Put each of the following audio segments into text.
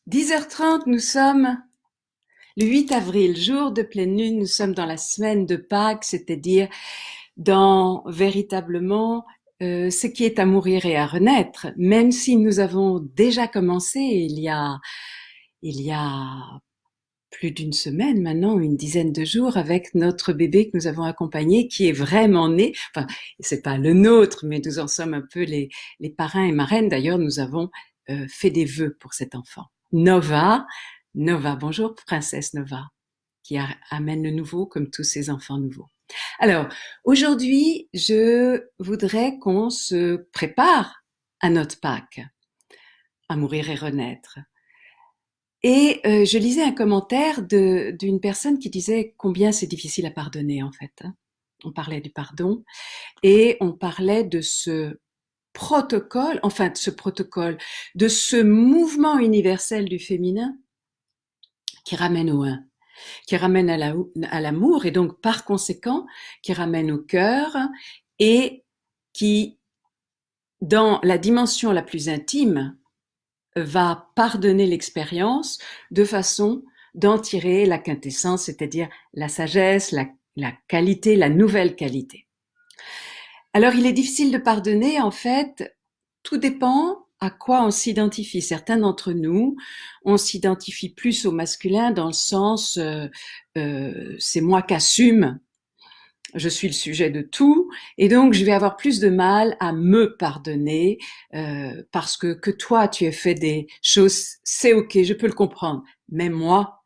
10h30, nous sommes le 8 avril, jour de pleine lune, nous sommes dans la semaine de Pâques, c'est-à-dire dans véritablement ce qui est à mourir et à renaître, même si nous avons déjà commencé il y a plus d'une semaine maintenant, une dizaine de jours, avec notre bébé que nous avons accompagné, qui est vraiment né. Enfin, c'est pas le nôtre, mais nous en sommes un peu les parrains et marraines. D'ailleurs, nous avons fait des vœux pour cet enfant. Nova, bonjour princesse Nova, qui amène le nouveau comme tous ses enfants nouveaux. Alors, aujourd'hui, je voudrais qu'on se prépare à notre Pâques, à mourir et renaître. Et je lisais un commentaire d'une personne qui disait combien c'est difficile à pardonner en fait. On parlait du pardon et on parlait de ce protocole, enfin de ce protocole, de ce mouvement universel du féminin qui ramène au un, qui ramène à l'amour et donc par conséquent qui ramène au cœur et qui, dans la dimension la plus intime, va pardonner l'expérience de façon d'en tirer la quintessence, c'est-à-dire la sagesse, la qualité, la nouvelle qualité. Alors il est difficile de pardonner, en fait, tout dépend à quoi on s'identifie. Certains d'entre nous, on s'identifie plus au masculin dans le sens c'est moi qu'assume, je suis le sujet de tout, et donc je vais avoir plus de mal à me pardonner parce que toi tu as fait des choses, c'est ok, je peux le comprendre, mais moi,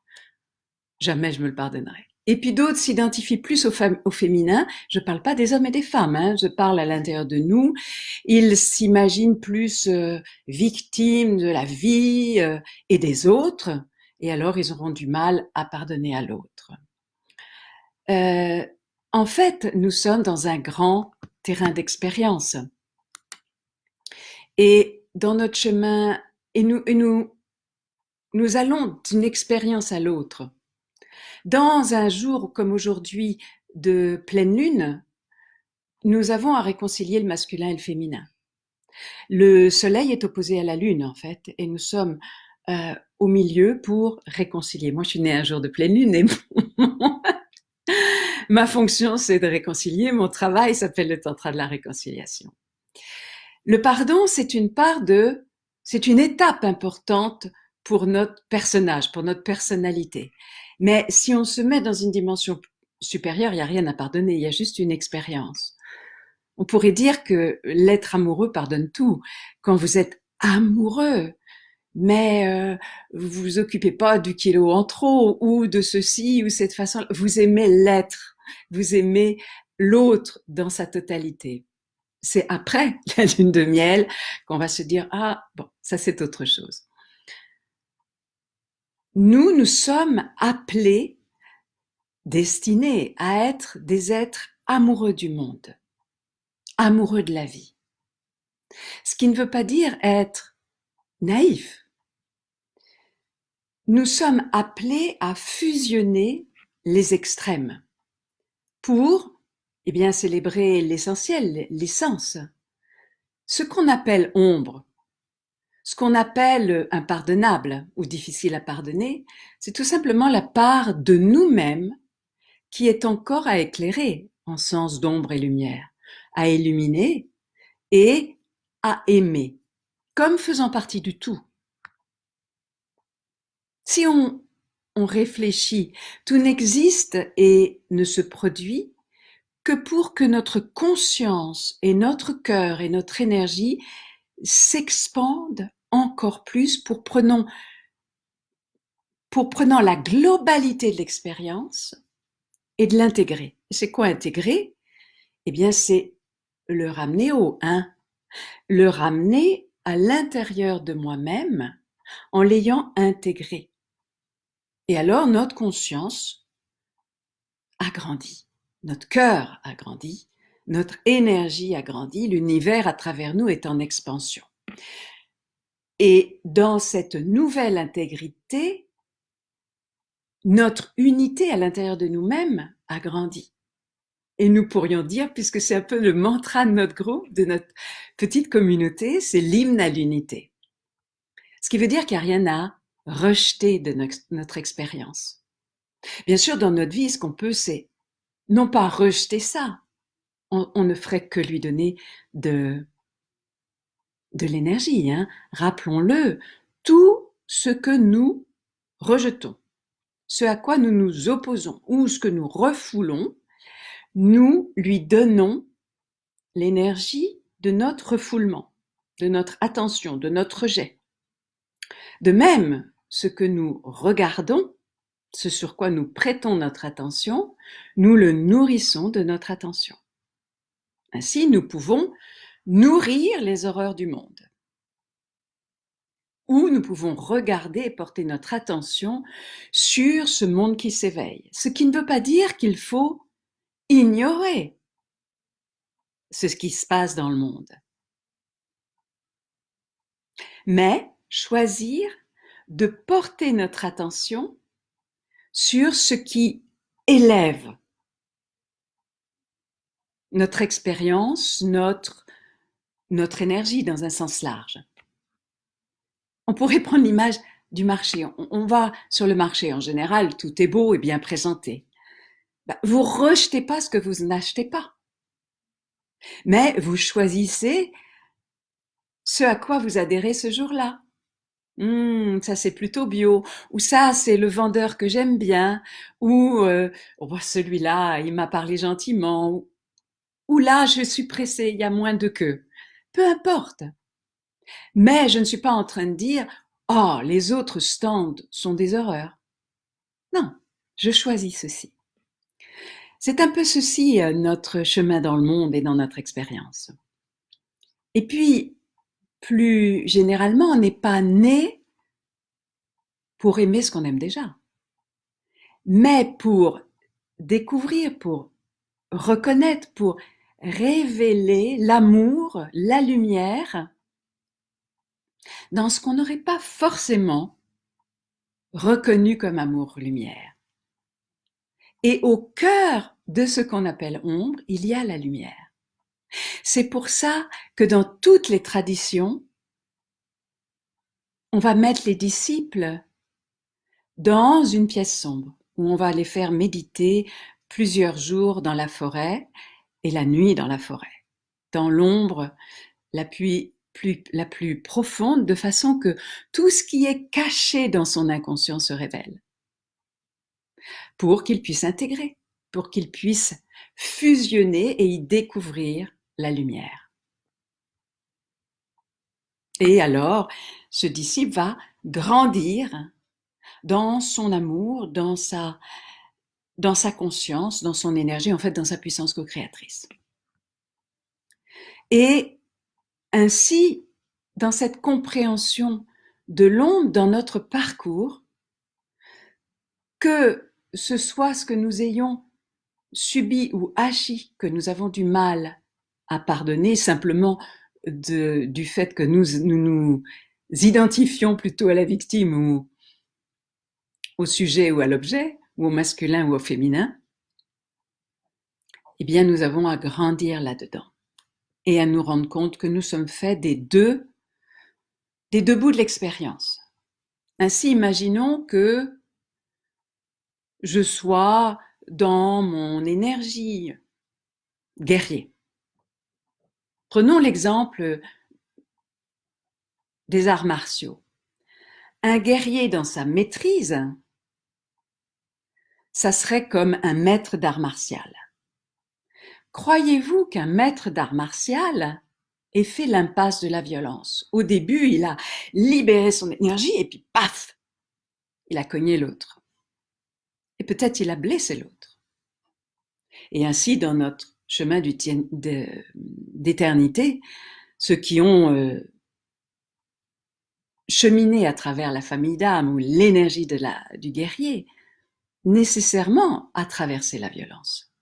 jamais je me le pardonnerai. Et puis d'autres s'identifient plus au féminin, je parle pas des hommes et des femmes, hein, je parle à l'intérieur de nous, ils s'imaginent plus victimes de la vie et des autres, et alors ils auront du mal à pardonner à l'autre. Euh, En fait, nous sommes dans un grand terrain d'expérience. Et dans notre chemin, nous allons d'une expérience à l'autre. Dans un jour comme aujourd'hui de pleine lune, nous avons à réconcilier le masculin et le féminin. Le soleil est opposé à la lune, en fait, et nous sommes au milieu pour réconcilier. Moi, je suis née un jour de pleine lune et ma fonction, c'est de réconcilier. Mon travail s'appelle le tantra de la réconciliation. Le pardon, c'est une étape importante pour notre personnage, pour notre personnalité. Mais si on se met dans une dimension supérieure, il n'y a rien à pardonner, il y a juste une expérience. On pourrait dire que l'être amoureux pardonne tout. Quand vous êtes amoureux, mais vous vous occupez pas du kilo en trop ou de ceci ou cette façon. Vous aimez l'être, vous aimez l'autre dans sa totalité. C'est après la lune de miel qu'on va se dire ah bon, ça c'est autre chose. Nous sommes appelés, destinés à être des êtres amoureux du monde, amoureux de la vie. Ce qui ne veut pas dire être naïf. Nous sommes appelés à fusionner les extrêmes pour, eh bien, célébrer l'essentiel, l'essence. Ce qu'on appelle ombre, ce qu'on appelle impardonnable ou difficile à pardonner, c'est tout simplement la part de nous-mêmes qui est encore à éclairer en sens d'ombre et lumière, à illuminer et à aimer, comme faisant partie du tout. Si on réfléchit, tout n'existe et ne se produit que pour que notre conscience et notre cœur et notre énergie s'expandent encore plus pour prenant la globalité de l'expérience et de l'intégrer. C'est quoi intégrer? Eh bien, c'est le ramener au un, le ramener à l'intérieur de moi-même en l'ayant intégré. Et alors, notre conscience a grandi, notre cœur a grandi, notre énergie a grandi, l'univers à travers nous est en expansion. Et dans cette nouvelle intégrité, notre unité à l'intérieur de nous-mêmes a grandi. Et nous pourrions dire, puisque c'est un peu le mantra de notre groupe, de notre petite communauté, c'est l'hymne à l'unité. Ce qui veut dire qu'il n'y a rien à rejeter de notre expérience. Bien sûr, dans notre vie, ce qu'on peut, c'est non pas rejeter ça, on ne ferait que lui donner de l'énergie, hein. Rappelons-le, tout ce que nous rejetons, ce à quoi nous nous opposons ou ce que nous refoulons, nous lui donnons l'énergie de notre refoulement, de notre attention, de notre rejet. De même, ce que nous regardons, ce sur quoi nous prêtons notre attention, nous le nourrissons de notre attention. Ainsi, nous pouvons nourrir les horreurs du monde. Ou nous pouvons regarder et porter notre attention sur ce monde qui s'éveille. Ce qui ne veut pas dire qu'il faut ignorer ce qui se passe dans le monde. Mais choisir de porter notre attention sur ce qui élève notre expérience, notre énergie dans un sens large. On pourrait prendre l'image du marché. On va sur le marché, en général, tout est beau et bien présenté. Vous rejetez pas ce que vous n'achetez pas, mais vous choisissez ce à quoi vous adhérez ce jour-là. Ça c'est plutôt bio, ou ça c'est le vendeur que j'aime bien, ou celui-là il m'a parlé gentiment, ou là je suis pressée, il y a moins de queue. Peu importe. Mais je ne suis pas en train de dire « Oh, les autres stands sont des horreurs ». Non, je choisis ceci. C'est un peu ceci notre chemin dans le monde et dans notre expérience. Et puis, plus généralement, on n'est pas né pour aimer ce qu'on aime déjà, mais pour découvrir, pour reconnaître, pour révéler l'amour, la lumière dans ce qu'on n'aurait pas forcément reconnu comme amour-lumière. Et au cœur de ce qu'on appelle ombre, il y a la lumière. C'est pour ça que dans toutes les traditions, on va mettre les disciples dans une pièce sombre, où on va les faire méditer plusieurs jours dans la forêt et la nuit dans la forêt, dans l'ombre la plus profonde, de façon que tout ce qui est caché dans son inconscient se révèle, pour qu'il puisse intégrer, pour qu'il puisse fusionner et y découvrir la lumière. Et alors, ce disciple va grandir dans son amour, dans sa conscience, dans son énergie, en fait, dans sa puissance co-créatrice. Et ainsi, dans cette compréhension de l'onde dans notre parcours, que ce soit ce que nous ayons subi ou agi, que nous avons du mal à pardonner simplement du fait que nous identifions plutôt à la victime ou au sujet ou à l'objet, ou au masculin ou au féminin, eh bien nous avons à grandir là-dedans et à nous rendre compte que nous sommes faits des deux bouts de l'expérience. Ainsi, imaginons que je sois dans mon énergie guerrier. Prenons l'exemple des arts martiaux. Un guerrier dans sa maîtrise, ça serait comme un maître d'art martial. Croyez-vous qu'un maître d'art martial ait fait l'impasse de la violence? Au début, il a libéré son énergie et puis paf, il a cogné l'autre. Et peut-être il a blessé l'autre. Et ainsi, dans notre chemin d'éternité, ceux qui ont cheminé à travers la famille d'âme ou l'énergie du guerrier, nécessairement à traverser la violence.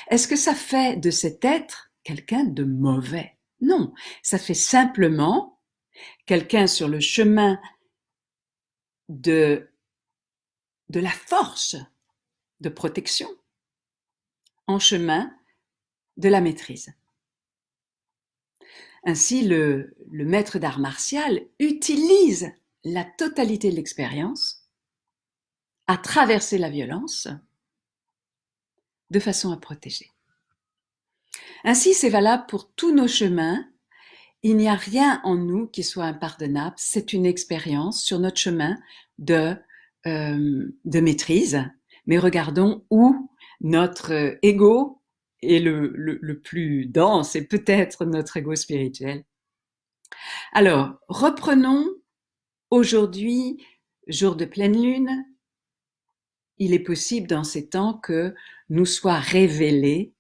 Est-ce que ça fait de cet être quelqu'un de mauvais? Non, ça fait simplement quelqu'un sur le chemin de la force de protection, en chemin de la maîtrise. Ainsi, le maître d'art martial utilise la totalité de l'expérience, à traverser la violence, de façon à protéger. Ainsi, c'est valable pour tous nos chemins. Il n'y a rien en nous qui soit impardonnable. C'est une expérience sur notre chemin de maîtrise. Mais regardons où notre ego est le plus dense, et peut-être notre ego spirituel. Alors, reprenons aujourd'hui, jour de pleine lune. Il est possible dans ces temps que nous soit révélé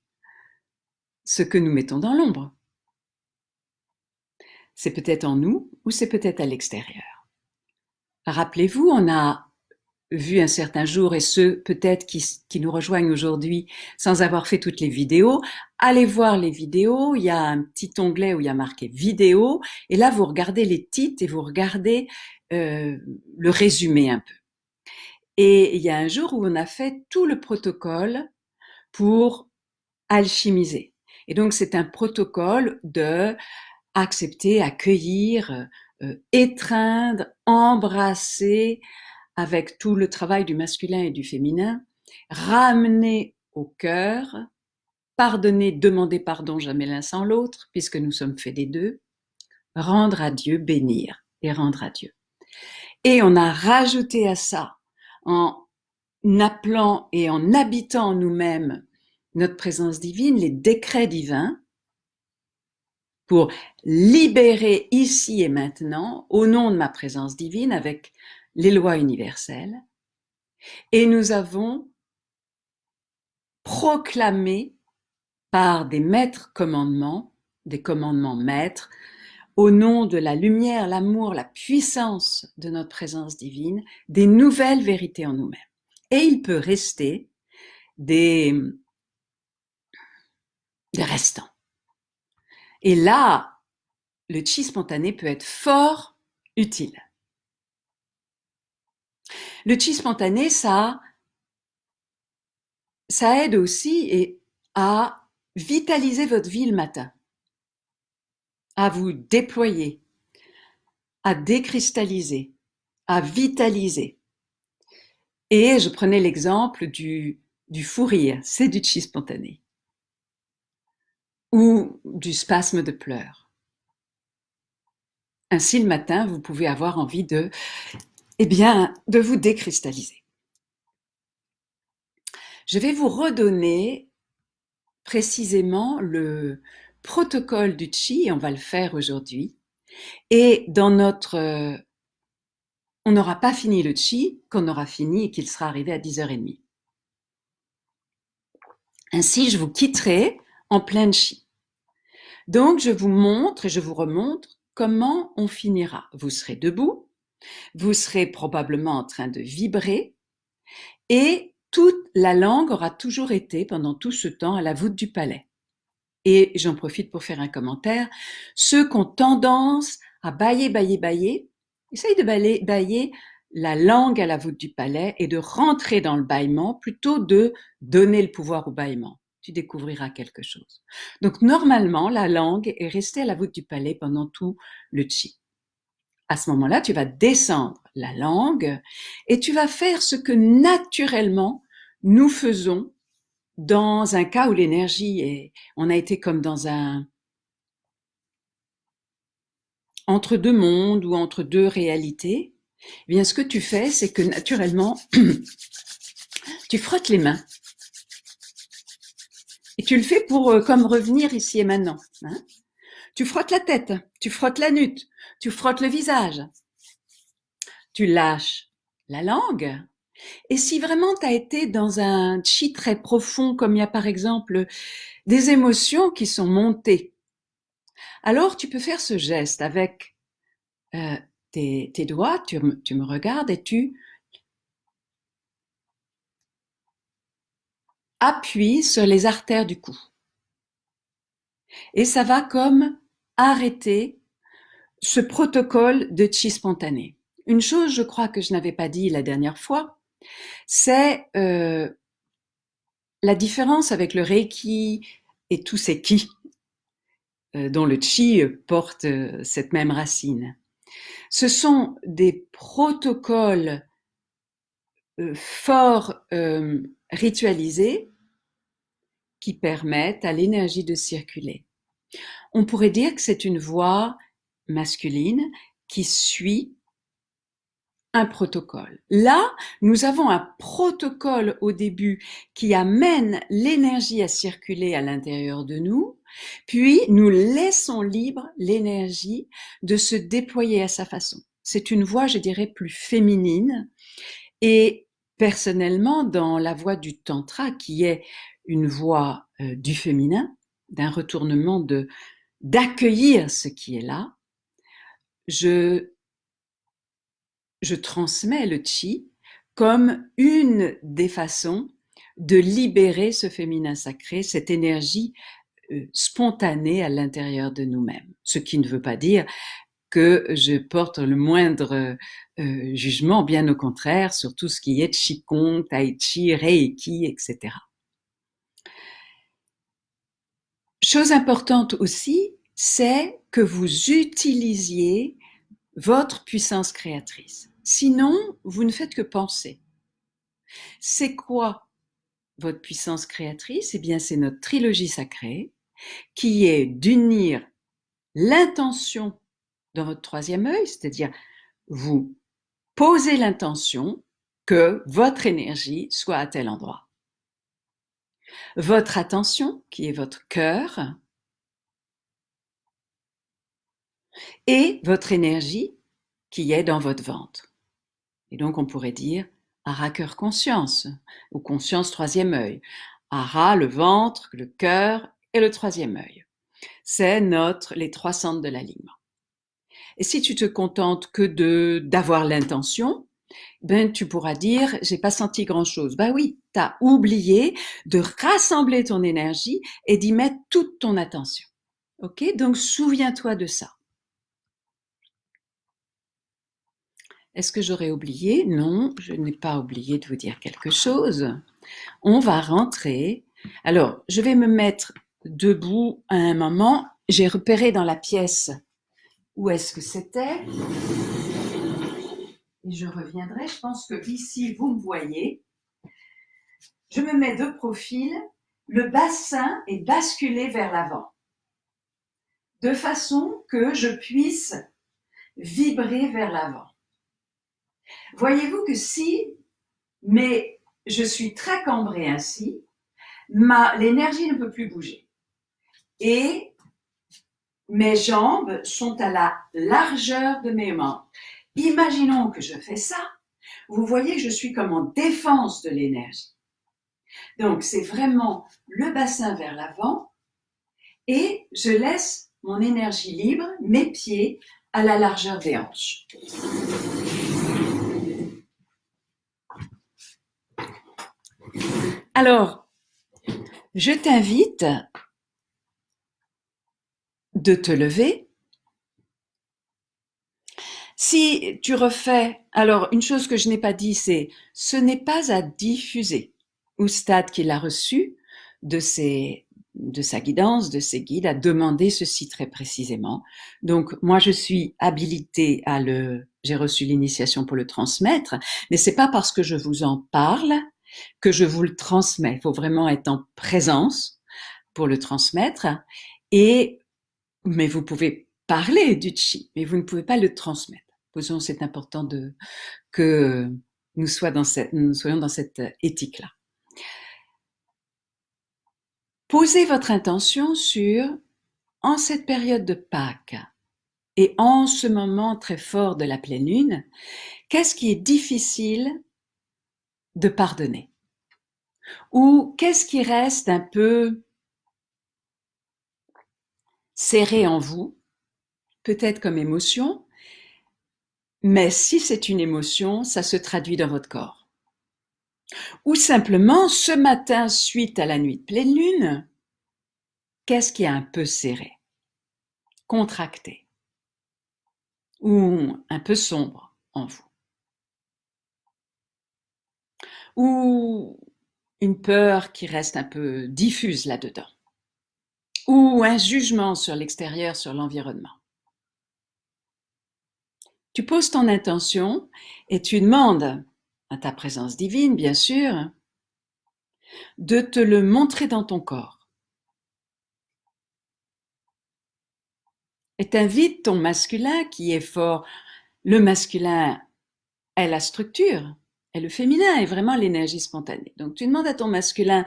ce que nous mettons dans l'ombre. C'est peut-être en nous ou c'est peut-être à l'extérieur. Rappelez-vous, on a vu un certain jour, et ceux peut-être qui nous rejoignent aujourd'hui sans avoir fait toutes les vidéos, allez voir les vidéos, il y a un petit onglet où il y a marqué vidéo, et là vous regardez les titres et vous regardez le résumé un peu. Et il y a un jour où on a fait tout le protocole pour alchimiser. Et donc c'est un protocole de accepter, accueillir, étreindre, embrasser, avec tout le travail du masculin et du féminin, ramener au cœur, pardonner, demander pardon jamais l'un sans l'autre, puisque nous sommes faits des deux, rendre à Dieu, bénir et rendre à Dieu. Et on a rajouté à ça, en appelant et en habitant en nous-mêmes notre présence divine, les décrets divins, pour libérer ici et maintenant, au nom de ma présence divine, avec les lois universelles. Et nous avons proclamé par des maîtres commandements, des commandements maîtres, au nom de la lumière, l'amour, la puissance de notre présence divine, des nouvelles vérités en nous-mêmes. Et il peut rester des restants. Et là, le chi spontané peut être fort utile. Le chi spontané, ça aide aussi à vitaliser votre vie le matin, à vous déployer, à décristalliser, à vitaliser. Et je prenais l'exemple du fou rire, c'est du chi spontané, ou du spasme de pleurs. Ainsi, le matin, vous pouvez avoir envie de vous décristalliser. Je vais vous redonner précisément le protocole du chi, et on va le faire aujourd'hui. Et dans notre... on n'aura pas fini le chi qu'on aura fini et qu'il sera arrivé à 10h30. Ainsi, je vous quitterai en plein chi. Donc, je vous montre et je vous remontre comment on finira. Vous serez debout, vous serez probablement en train de vibrer, et toute la langue aura toujours été, pendant tout ce temps, à la voûte du palais. Et j'en profite pour faire un commentaire. Ceux qui ont tendance à bâiller, essayez de bâiller la langue à la voûte du palais et de rentrer dans le bâillement plutôt de donner le pouvoir au bâillement. Tu découvriras quelque chose. Donc normalement, la langue est restée à la voûte du palais pendant tout le chi. À ce moment-là, tu vas descendre la langue et tu vas faire ce que naturellement nous faisons dans un cas où l'énergie est, on a été comme dans un entre deux mondes ou entre deux réalités. Eh bien, ce que tu fais, c'est que naturellement, tu frottes les mains. Et tu le fais pour comme revenir ici et maintenant. Hein. Tu frottes la tête, tu frottes la nuque, tu frottes le visage. Tu lâches la langue. Et si vraiment tu as été dans un chi très profond, comme il y a par exemple des émotions qui sont montées, alors tu peux faire ce geste avec tes doigts, tu me regardes et tu appuies sur les artères du cou. Et ça va comme arrêter ce protocole de chi spontané. Une chose, je crois que je n'avais pas dit la dernière fois, c'est la différence avec le Reiki et tous ces ki dont le chi porte cette même racine. Ce sont des protocoles fort ritualisés qui permettent à l'énergie de circuler. On pourrait dire que c'est une voie masculine qui suit un protocole. Là, nous avons un protocole au début qui amène l'énergie à circuler à l'intérieur de nous, puis nous laissons libre l'énergie de se déployer à sa façon. C'est une voie, je dirais, plus féminine. Et personnellement, dans la voie du tantra, qui est une voie du féminin, d'un retournement d'accueillir ce qui est là, je transmets le chi comme une des façons de libérer ce féminin sacré, cette énergie spontanée à l'intérieur de nous-mêmes. Ce qui ne veut pas dire que je porte le moindre jugement, bien au contraire, sur tout ce qui est Qigong, Tai Chi, Reiki, etc. Chose importante aussi, c'est que vous utilisiez votre puissance créatrice. Sinon, vous ne faites que penser. C'est quoi votre puissance créatrice? Eh bien, c'est notre trilogie sacrée qui est d'unir l'intention dans votre troisième œil, c'est-à-dire vous posez l'intention que votre énergie soit à tel endroit. Votre attention, qui est votre cœur, et votre énergie, qui est dans votre ventre. Et donc, on pourrait dire Hara cœur conscience, ou conscience troisième œil. Hara, le ventre, le cœur et le troisième œil. C'est les trois centres de l'alignement. Et si tu te contentes que d'avoir l'intention, ben tu pourras dire j'ai pas senti grand-chose. Ben oui, tu as oublié de rassembler ton énergie et d'y mettre toute ton attention. OK? Donc souviens-toi de ça. Est-ce que j'aurais oublié? Non, je n'ai pas oublié de vous dire quelque chose. On va rentrer. Alors, je vais me mettre debout à un moment. J'ai repéré dans la pièce où est-ce que c'était. Et je reviendrai. Je pense que ici, vous me voyez. Je me mets de profil. Le bassin est basculé vers l'avant. De façon que je puisse vibrer vers l'avant. Voyez-vous que mais je suis très cambrée ainsi, l'énergie ne peut plus bouger. Et mes jambes sont à la largeur de mes membres. Imaginons que je fais ça. Vous voyez que je suis comme en défense de l'énergie. Donc, c'est vraiment le bassin vers l'avant et je laisse mon énergie libre, mes pieds à la largeur des hanches. Alors, je t'invite de te lever. Si tu refais, alors une chose que je n'ai pas dit, c'est ce n'est pas à diffuser. Oustad qui l'a reçu de sa guidance, de ses guides, a demandé ceci très précisément. Donc moi je suis habilitée j'ai reçu l'initiation pour le transmettre, mais c'est pas parce que je vous en parle que je vous le transmets. Il faut vraiment être en présence pour le transmettre. Mais vous pouvez parler du chi, mais vous ne pouvez pas le transmettre. C'est important que nous soyons dans cette éthique-là. Posez votre intention en cette période de Pâques et en ce moment très fort de la pleine lune, qu'est-ce qui est difficile de pardonner? Ou qu'est-ce qui reste un peu serré en vous, peut-être comme émotion, mais si c'est une émotion, ça se traduit dans votre corps. Ou simplement, ce matin, suite à la nuit de pleine lune, qu'est-ce qui est un peu serré, contracté, ou un peu sombre en vous? Ou une peur qui reste un peu diffuse là-dedans? Ou un jugement sur l'extérieur, sur l'environnement? Tu poses ton intention et tu demandes à ta présence divine, bien sûr, de te le montrer dans ton corps. Et t'invites ton masculin qui est fort. Le masculin est la structure et le féminin est vraiment l'énergie spontanée. Donc tu demandes à ton masculin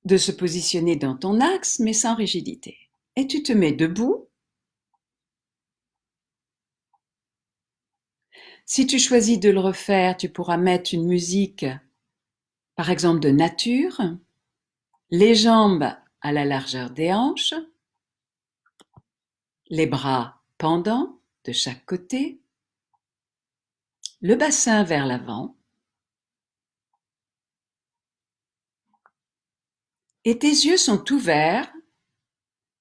de se positionner dans ton axe, mais sans rigidité. Et tu te mets debout. Si tu choisis de le refaire, tu pourras mettre une musique, par exemple de nature, les jambes à la largeur des hanches, les bras pendants de chaque côté, le bassin vers l'avant, et tes yeux sont ouverts,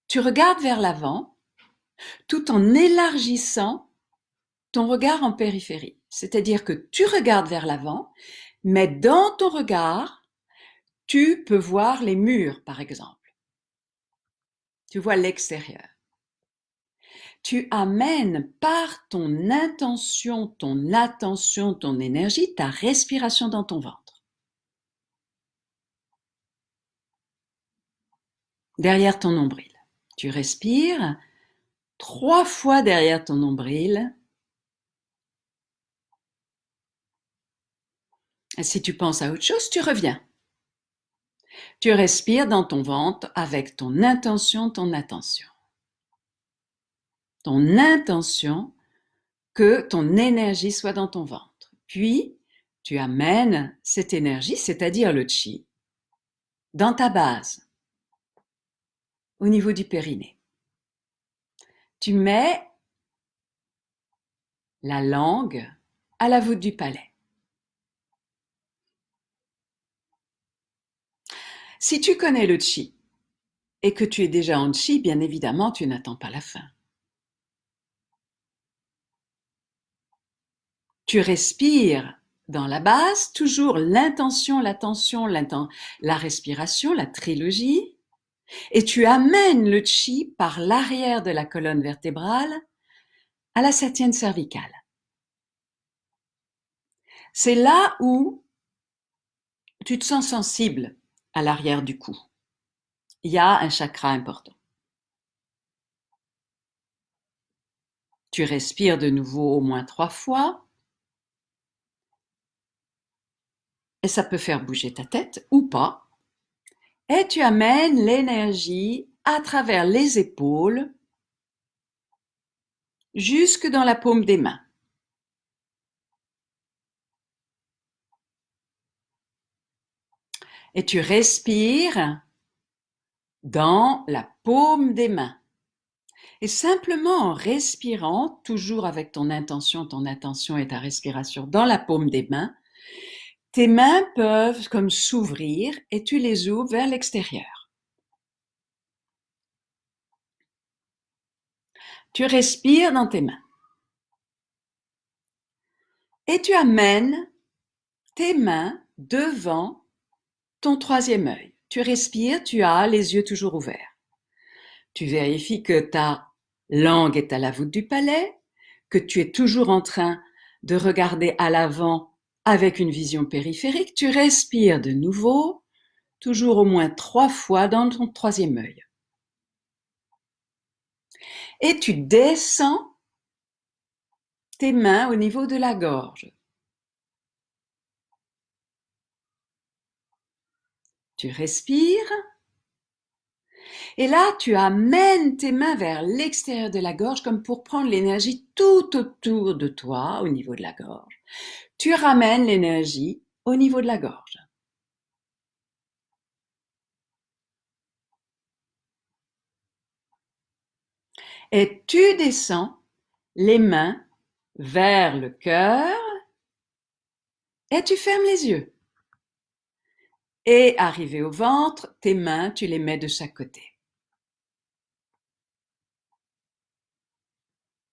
tu regardes vers l'avant, tout en élargissant ton regard en périphérie. C'est-à-dire que tu regardes vers l'avant, mais dans ton regard, tu peux voir les murs, par exemple. Tu vois l'extérieur. Tu amènes par ton intention, ton attention, ton énergie, ta respiration dans ton ventre. Derrière ton nombril. Tu respires 3 fois derrière ton nombril. Et si tu penses à autre chose, tu reviens. Tu respires dans ton ventre avec ton intention, ton attention. Ton intention que ton énergie soit dans ton ventre. Puis, tu amènes cette énergie, c'est-à-dire le chi, dans ta base, au niveau du périnée. Tu mets la langue à la voûte du palais. Si tu connais le chi et que tu es déjà en chi, bien évidemment, tu n'attends pas la fin. Tu respires dans la base, toujours l'intention, l'attention, la respiration, la trilogie, et tu amènes le chi par l'arrière de la colonne vertébrale à la septième cervicale. C'est là où tu te sens sensible à l'arrière du cou. Il y a un chakra important. Tu respires de nouveau au moins 3 fois. Et ça peut faire bouger ta tête ou pas. Et tu amènes l'énergie à travers les épaules jusque dans la paume des mains. Et tu respires dans la paume des mains. Et simplement en respirant, toujours avec ton intention, ton attention et ta respiration dans la paume des mains, tes mains peuvent comme s'ouvrir et tu les ouvres vers l'extérieur. Tu respires dans tes mains. Et tu amènes tes mains devant ton troisième œil. Tu respires, tu as les yeux toujours ouverts. Tu vérifies que ta langue est à la voûte du palais, que tu es toujours en train de regarder à l'avant avec une vision périphérique. Tu respires de nouveau, toujours au moins 3 fois dans ton troisième œil. Et tu descends tes mains au niveau de la gorge. Tu respires. Et là, tu amènes tes mains vers l'extérieur de la gorge comme pour prendre l'énergie tout autour de toi, au niveau de la gorge. Tu ramènes l'énergie au niveau de la gorge. Et tu descends les mains vers le cœur et tu fermes les yeux. Et arrivé au ventre, tes mains, tu les mets de chaque côté.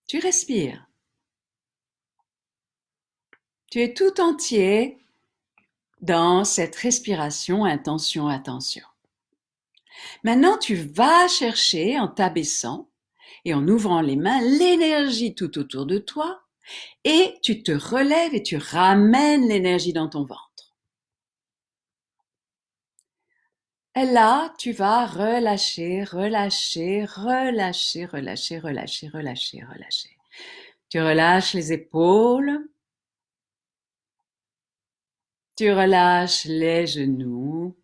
Tu respires. Tu es tout entier dans cette respiration, intention, attention. Maintenant, tu vas chercher en t'abaissant et en ouvrant les mains, l'énergie tout autour de toi, et tu te relèves et tu ramènes l'énergie dans ton ventre. Et là, tu vas relâcher, relâcher, relâcher, relâcher, relâcher, relâcher, relâcher. Tu relâches les épaules, tu relâches les genoux.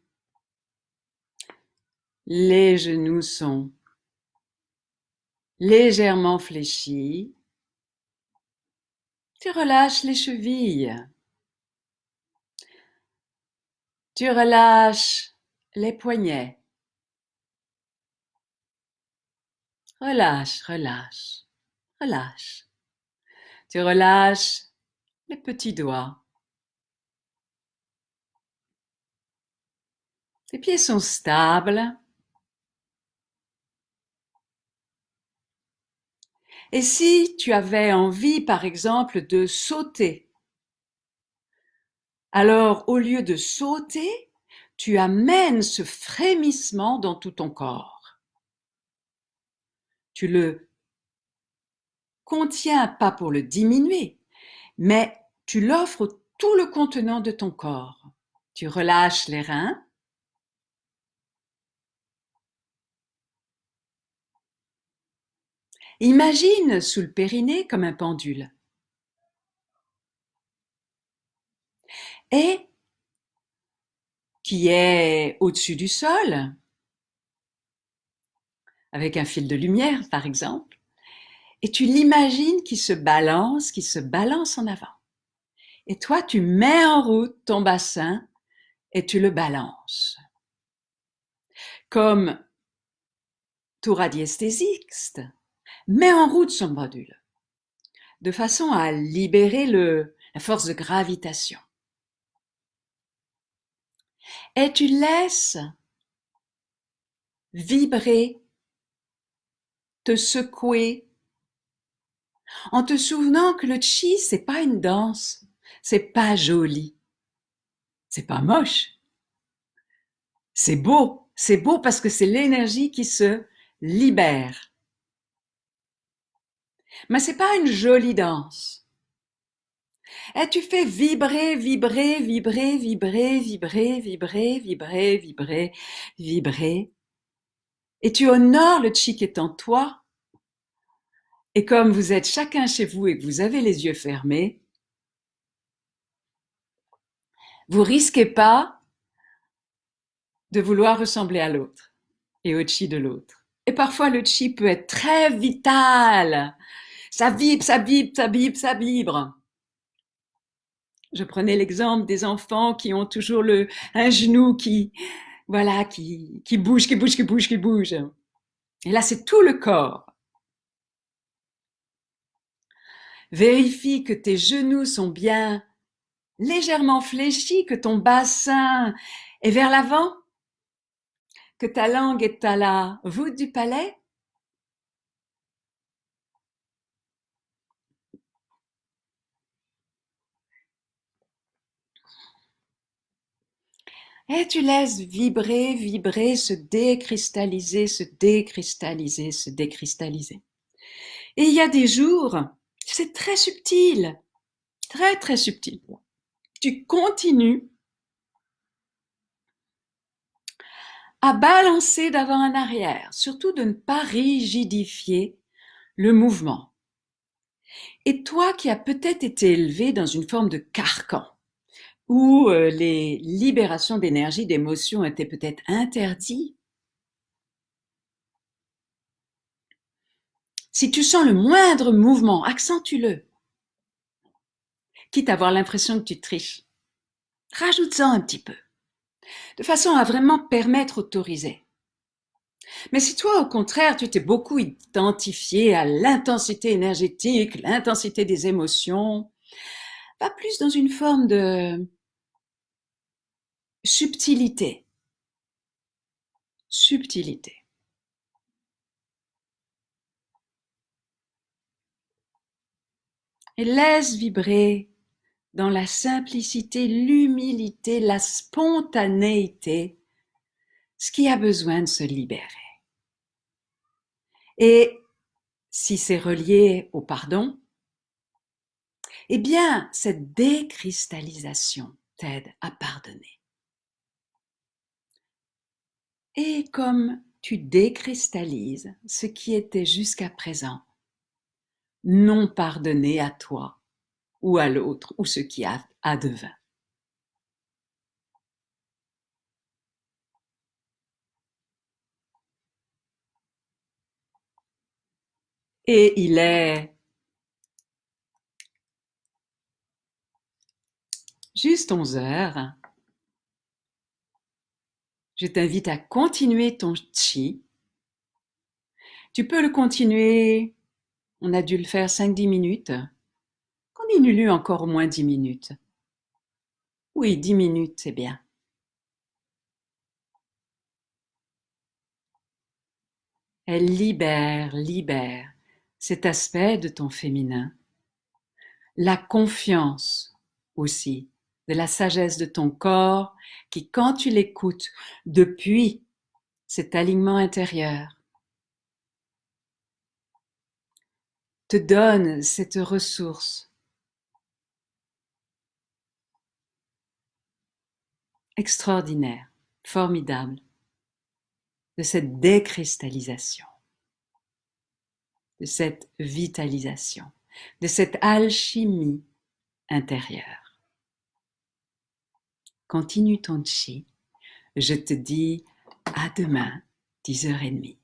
Les genoux sont légèrement fléchis. Tu relâches les chevilles. Tu relâches les poignets. Relâche, relâche, relâche. Tu relâches les petits doigts. Tes pieds sont stables. Et si tu avais envie, par exemple, de sauter, alors au lieu de sauter, tu amènes ce frémissement dans tout ton corps. Tu le contiens pas pour le diminuer, mais tu l'offres tout le contenant de ton corps. Tu relâches les reins. Imagine sous le périnée comme un pendule. Et qui est au-dessus du sol, avec un fil de lumière par exemple, et tu l'imagines qui se balance en avant. Et toi, tu mets en route ton bassin et tu le balances. Comme tout radiesthésiste, mets en route son pendule, de façon à libérer la force de gravitation. Et tu laisses vibrer, te secouer, en te souvenant que le chi, c'est pas une danse, c'est pas joli, c'est pas moche, c'est beau parce que c'est l'énergie qui se libère. Mais c'est pas une jolie danse. Et tu fais vibrer, vibrer, vibrer, vibrer, vibrer, vibrer, vibrer, vibrer, vibrer. Et tu honores le chi qui est en toi. Et comme vous êtes chacun chez vous et que vous avez les yeux fermés, vous risquez pas de vouloir ressembler à l'autre et au chi de l'autre. Et parfois le chi peut être très vital. Ça vibre, ça vibre, ça vibre, ça vibre. Je prenais l'exemple des enfants qui ont toujours un genou qui bouge, qui bouge, qui bouge, qui bouge. Et là, c'est tout le corps. Vérifie que tes genoux sont bien légèrement fléchis, que ton bassin est vers l'avant, que ta langue est à la voûte du palais. Et tu laisses vibrer, vibrer, se décristalliser, se décristalliser, se décristalliser. Et il y a des jours, c'est très subtil, très très subtil. Tu continues à balancer d'avant en arrière, surtout de ne pas rigidifier le mouvement. Et toi qui as peut-être été élevé dans une forme de carcan, où les libérations d'énergie, d'émotions étaient peut-être interdites, si tu sens le moindre mouvement, accentue-le, quitte à avoir l'impression que tu triches. Rajoute-en un petit peu, de façon à vraiment permettre, autoriser. Mais si toi, au contraire, tu t'es beaucoup identifié à l'intensité énergétique, l'intensité des émotions, va plus dans une forme de subtilité. Subtilité. Et laisse vibrer dans la simplicité, l'humilité, la spontanéité, ce qui a besoin de se libérer. Et Si c'est relié au pardon, eh bien, cette décristallisation t'aide à pardonner. Et comme tu décristallises ce qui était jusqu'à présent non pardonné à toi ou à l'autre ou ce qui a advint. Et il est juste 11 heures. Je t'invite à continuer ton chi. Tu peux le continuer, on a dû le faire 5-10 minutes. Continue-le encore au moins 10 minutes. Oui, 10 minutes, c'est bien. Elle libère cet aspect de ton féminin. La confiance aussi, de la sagesse de ton corps qui, quand tu l'écoutes depuis cet alignement intérieur, te donne cette ressource extraordinaire, formidable, de cette décristallisation, de cette vitalisation, de cette alchimie intérieure. Continue ton chi. Je te dis à demain, 10h30.